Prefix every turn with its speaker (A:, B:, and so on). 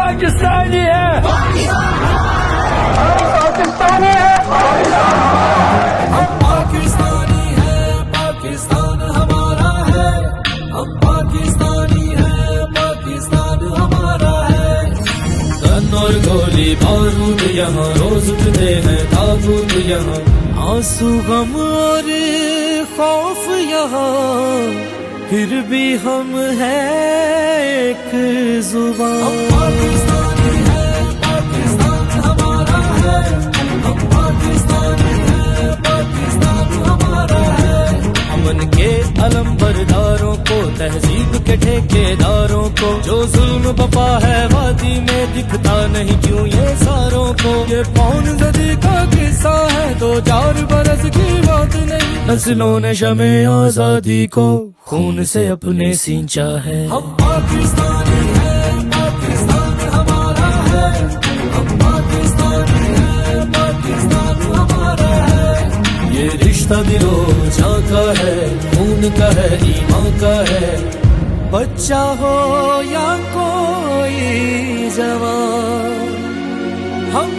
A: पाकिस्तानी है, हम पाकिस्तानी है, हम पाकिस्तानी है, पाकिस्तान हमारा है, हम पाकिस्तानी है, पाकिस्तान हमारा है। गन और गोली बारूद यहाँ रोज उठते हैं ताबूत यहाँ, आंसू गम और खौफ यहाँ, फिर भी हम हैं एक जुबान। हम पाकिस्तानी है, पाकिस्तान हमारा है, हम पाकिस्तानी है, पाकिस्तान हमारा है। अमन के अलम बरदारों को, तहजीब के ठेकेदारों को, जो जुल्म बपा है वादी में दिखता नहीं क्यों ये सारों को। ये पौन सदी का किस्सा है, 2000 बरस की बात नहीं। नस्लों ने शमे आजादी को खून से अपने सींचा है। हम पाकिस्तानी है, पाकिस्तान हमारा है, हम पाकिस्तानी है, पाकिस्तान हमारा है। ये रिश्ता दिलो जान का है, खून का है, ईमान का है। बच्चा हो या कोई जवान, हम